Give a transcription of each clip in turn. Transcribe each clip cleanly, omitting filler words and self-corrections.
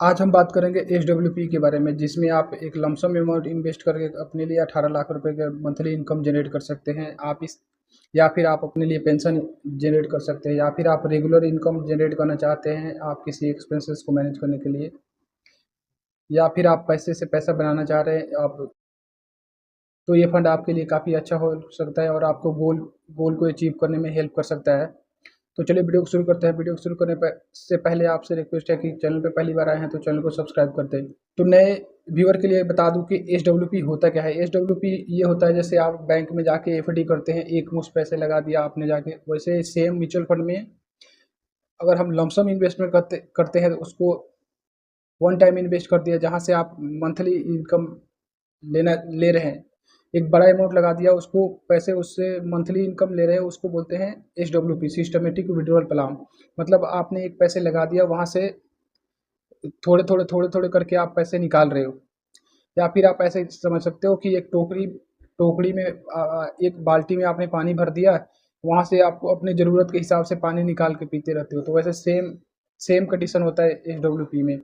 आज हम बात करेंगे एसडब्ल्यूपी के बारे में, जिसमें आप एक लमसम अमाउंट इन्वेस्ट करके अपने लिए 18 लाख रुपए का मंथली इनकम जनरेट कर सकते हैं। आप इस या फिर आप अपने लिए पेंशन जनरेट कर सकते हैं, या फिर आप रेगुलर इनकम जनरेट करना चाहते हैं आप किसी एक्सपेंसेस को मैनेज करने के लिए, या फिर आप पैसे से पैसा बनाना चाह रहे हैं आप, तो ये फंड आपके लिए काफ़ी अच्छा हो सकता है और आपको गोल गोल को अचीव करने में हेल्प कर सकता है। तो चलिए वीडियो को शुरू करते हैं। वीडियो को शुरू करने से पहले आपसे रिक्वेस्ट है कि चैनल पे पहली बार आए हैं तो चैनल को सब्सक्राइब कर दें। तो नए व्यूअर के लिए बता दूं कि एसडब्ल्यूपी होता क्या है। एसडब्ल्यूपी ये होता है, जैसे आप बैंक में जाके एफडी करते हैं, एक मुश्त पैसे लगा दिया आपने जाके, वैसे सेम म्यूचुअल फंड में अगर हम लमसम इन्वेस्टमेंट करते करते हैं तो उसको वन टाइम इन्वेस्ट कर दिया, जहाँ से आप मंथली इनकम लेना ले रहे हैं, एक बड़ा अमाउंट लगा दिया, उसको पैसे उससे मंथली इनकम ले रहे हैं, उसको बोलते हैं एसडब्ल्यूपी, सिस्टमेटिक विड्रॉल प्लान। मतलब आपने एक पैसे लगा दिया, वहाँ से थोड़े थोड़े करके आप पैसे निकाल रहे हो। या फिर आप ऐसे समझ सकते हो कि एक टोकरी टोकरी में एक बाल्टी में आपने पानी भर दिया, वहाँ से आपको अपनी ज़रूरत के हिसाब से पानी निकाल के पीते रहते हो। तो वैसे सेम सेम कंडीशन होता है एसडब्ल्यूपी में।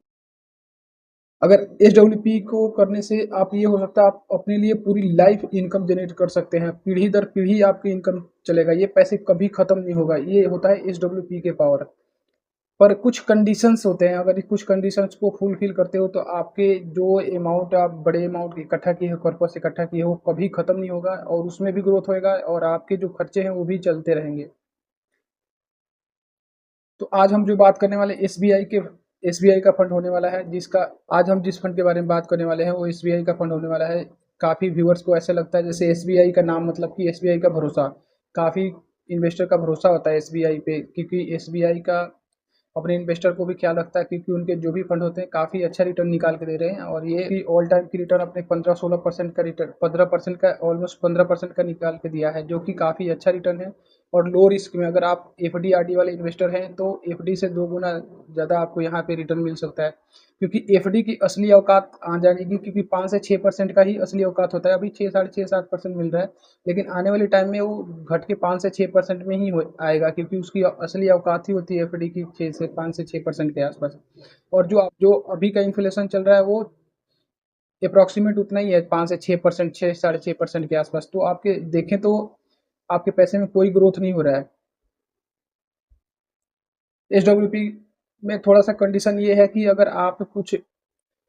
अगर एसडब्ल्यूपी को करने से आप, ये हो सकता है आप अपने लिए पूरी लाइफ इनकम जनरेट कर सकते हैं, पीढ़ी दर पीढ़ी आपकी इनकम चलेगा, ये पैसे कभी ख़त्म नहीं होगा। ये होता है एसडब्ल्यूपी के पावर। पर कुछ कंडीशंस होते हैं, अगर कुछ कंडीशंस को फुलफिल करते हो तो आपके जो अमाउंट आप बड़े अमाउंट इकट्ठा किए हो, कॉर्पस इकट्ठा किए हो, कभी ख़त्म नहीं होगा और उसमें भी ग्रोथ होएगा और आपके जो खर्चे हैं वो भी चलते रहेंगे। तो आज हम जो बात करने वाले एसबीआई का फंड होने वाला है, जिसका आज हम जिस फंड के बारे में बात करने वाले हैं वो एसबीआई का फंड होने वाला है। काफ़ी व्यूअर्स को ऐसा लगता है जैसे एसबीआई का नाम मतलब कि एसबीआई का भरोसा, काफ़ी इन्वेस्टर का भरोसा होता है एसबीआई पे, क्योंकि एसबीआई का अपने इन्वेस्टर को भी ख्याल रखता है, क्योंकि उनके जो भी फंड होते हैं काफ़ी अच्छा रिटर्न निकाल के दे रहे हैं। और ये ऑल टाइम की रिटर्न अपने 15-16% का रिटर्न, 15% का, ऑलमोस्ट 15% का निकाल के दिया है, जो कि काफ़ी अच्छा रिटर्न है। और लो रिस्क में, अगर आप एफडी आरडी वाले इन्वेस्टर हैं तो एफडी से 2 गुना ज़्यादा आपको यहाँ पे रिटर्न मिल सकता है, क्योंकि एफडी की असली औकात आ जाएगी, क्योंकि 5 से 6% का ही असली औकात होता है। अभी 6, 6.5, 7% मिल रहा है, लेकिन आने वाले टाइम में वो घट के 5 से 6% में ही आएगा, क्योंकि उसकी असली औकात ही होती है एफडी की 5 से 6% के आसपास। और जो अभी का इन्फ्लेशन चल रहा है वो अप्रॉक्सीमेट उतना ही है, 5 से 6%, 6, 6.5% के आसपास। तो आपके देखें तो आपके पैसे में कोई ग्रोथ नहीं हो रहा है। एसडब्ल्यूपी में थोड़ा सा कंडीशन ये है कि अगर आप कुछ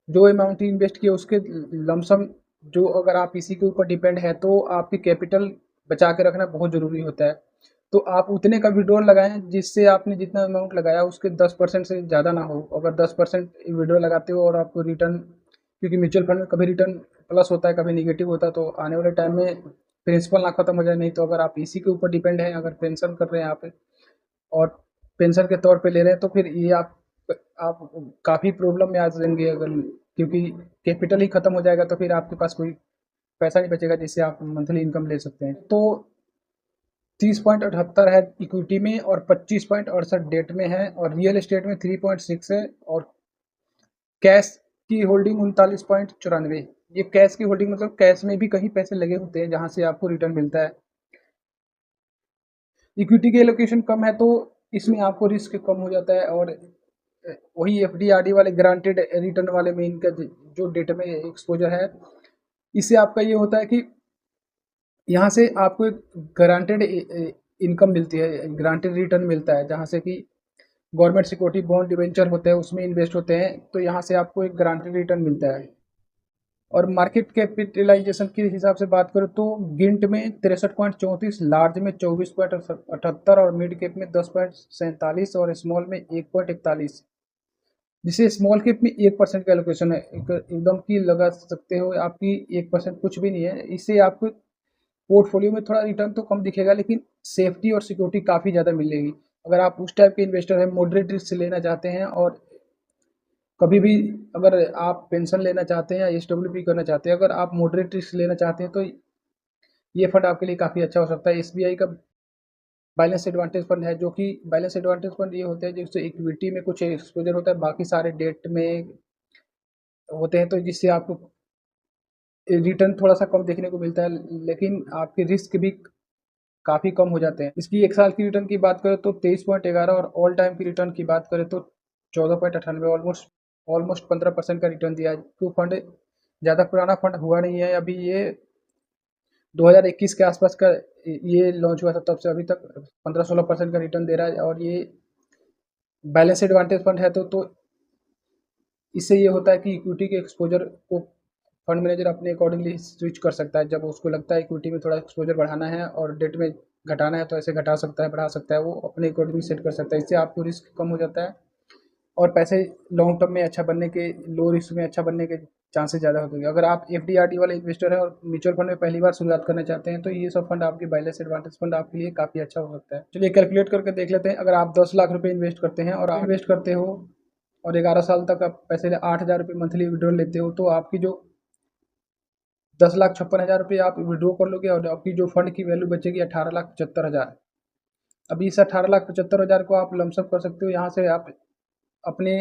जो अमाउंट इन्वेस्ट किए उसके लमसम, जो अगर आप इसी के ऊपर डिपेंड है तो आपकी कैपिटल बचा के रखना बहुत ज़रूरी होता है। तो आप उतने का विड्रॉल लगाएं जिससे आपने जितना अमाउंट लगाया उसके 10% से ज़्यादा ना हो। अगर 10% विड्रॉल लगाते हो और आपको रिटर्न, क्योंकि म्यूचुअल फंड में कभी रिटर्न प्लस होता है कभी निगेटिव होता है, तो आने वाले टाइम में प्रिंसिपल ना खत्म हो जाए। नहीं तो अगर आप इसी के ऊपर डिपेंड है, अगर पेंशन कर रहे हैं आप और पेंशन के तौर पे ले रहे हैं, तो फिर ये आप काफ़ी प्रॉब्लम में आ जाएंगे, अगर क्योंकि कैपिटल ही खत्म हो जाएगा तो फिर आपके पास कोई पैसा नहीं बचेगा जिससे आप मंथली इनकम ले सकते हैं। तो 30.78 है इक्विटी में और 25.68 डेट में है, और रियल एस्टेट में 3.6 है, और कैश की होल्डिंग 39.94। ये कैश की होल्डिंग मतलब कैश में भी कहीं पैसे लगे होते हैं जहां से आपको रिटर्न मिलता है। इक्विटी की एलोकेशन कम है तो इसमें आपको रिस्क कम हो जाता है, और वही एफडी आरडी वाले ग्रांटेड रिटर्न वाले में इनका जो डेट में एक्सपोजर है, इससे आपका ये होता है कि यहाँ से आपको एक ग्रांटेड इनकम मिलती है, ग्रांटेड रिटर्न मिलता है, जहाँ से कि गवर्नमेंट सिक्योरिटी बॉन्ड डिवेंचर होते हैं उसमें इन्वेस्ट होते हैं, तो यहाँ से आपको एक ग्रांटेड रिटर्न मिलता है। और मार्केट कैपिटलाइजेशन के हिसाब से बात करें तो गिंट में 63.34, लार्ज में 24.78, और मिड कैप में 10.47, और स्मॉल में 1.41। जिसे स्मॉल कैप में 1% का एलोकेशन है, एकदम की लगा सकते हो आपकी 1% कुछ भी नहीं है। इससे आपको पोर्टफोलियो में थोड़ा रिटर्न तो कम दिखेगा, लेकिन सेफ्टी और सिक्योरिटी काफ़ी ज़्यादा मिलेगी। अगर आप उस टाइप के इन्वेस्टर हैं, मॉडरेट रिस्क लेना चाहते हैं, और कभी भी अगर आप पेंशन लेना चाहते हैं या एसडब्ल्यूपी करना चाहते हैं, अगर आप मॉडरेट रिस्क लेना चाहते हैं तो ये फंड आपके लिए काफ़ी अच्छा हो सकता है। एसबीआई का बैलेंस एडवांटेज फंड है, जो कि बैलेंस एडवांटेज फंड ये होते हैं जिससे इक्विटी में कुछ एक्सपोजर होता है, बाकी सारे डेट में होते हैं, तो जिससे आपको रिटर्न थोड़ा सा कम देखने को मिलता है, लेकिन आपके रिस्क भी काफ़ी कम हो जाते हैं। इसकी 1 साल की रिटर्न की बात करें तो 23.11, और ऑल टाइम की रिटर्न की बात करें तो 14.98, ऑलमोस्ट ऑलमोस्ट 15% का रिटर्न दिया है। तो फंड ज़्यादा पुराना फंड हुआ नहीं है, अभी ये 2021 के आसपास का ये लॉन्च हुआ था, तब से अभी तक 15-16% का रिटर्न दे रहा है। और ये बैलेंस एडवांटेज फंड है, तो इससे ये होता है कि इक्विटी के एक्सपोजर को फंड मैनेजर अपने अकॉर्डिंगली स्विच कर सकता है। जब उसको लगता है इक्विटी में थोड़ा एक्सपोजर बढ़ाना है और डेट में घटाना है, तो ऐसे घटा सकता है, बढ़ा सकता है, वो अपने अकॉर्डिंगली सेट कर सकता है। इससे आपको रिस्क कम हो जाता है और पैसे लॉन्ग टर्म में अच्छा बनने के, लो रिस्क में अच्छा बनने के चांसेस ज़्यादा होते हैं। अगर आप एफडीआरडी वाले इन्वेस्टर हैं और म्यूचुअल फंड में पहली बार शुरुआत करना चाहते हैं, तो ये सब फंड आपके बैलेंस एडवांटेज फंड आपके लिए काफ़ी अच्छा हो सकता है। चलिए कैलकुलेट करके देख लेते हैं। अगर आप 10 लाख रुपए इन्वेस्ट करते हैं और आप इन्वेस्ट करते हो और 11 साल तक आप पैसे 8,000 रुपये मंथली विड्रॉल लेते हो, तो आपकी जो 10,56,000 रुपये आप विड्रॉ कर लोगे और आपकी जो फंड की वैल्यू बचेगी 18,75,000। अभी इस 18,75,000 को आप लमसम कर सकते हो। यहाँ से आप अपने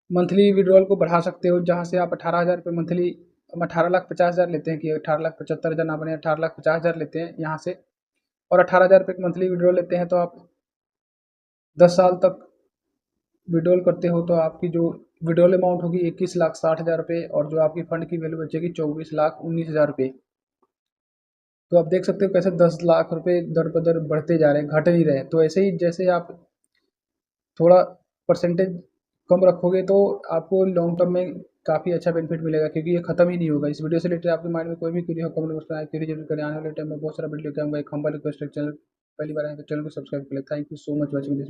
मंथली विड्रॉल को बढ़ा सकते हो, जहाँ से आप 18,000 रुपये मंथली, हम 18,50,000 लेते हैं कि 18,75,000 ना बने, 18,50,000 लेते हैं यहाँ से, और 18,000 रुपये की मंथली विड्रॉल लेते हैं, तो आप 10 साल तक विड्रॉल करते हो, तो आपकी जो विड्रॉल अमाउंट होगी 21,60,000 रुपये, और जो आपकी फंड की वैल्यू बचेगी 24,19,000 रुपये। तो आप देख सकते हो कैसे 10 लाख रुपये दर ब दर बढ़ते जा रहे हैं, घट नहीं रहे हैं। तो ऐसे ही जैसे आप थोड़ा परसेंटेज कम रखोगे, तो आपको लॉन्ग टर्म में काफ़ी अच्छा बेनिफिट मिलेगा, क्योंकि ये खत्म ही नहीं होगा। इस वीडियो से रिलेटेड आपके माइंड में कोई भी क्वेरी हो, कमेंट बॉक्स में आए क्वेरी जरूर करें। आने वाले टाइम में बहुत सारा वीडियो लेके आऊँगा। एक हम्बल रिक्वेस्ट है, चैनल पहली बार आए तो चैनल को सब्सक्राइब कर लें। Thank you so much watching this video.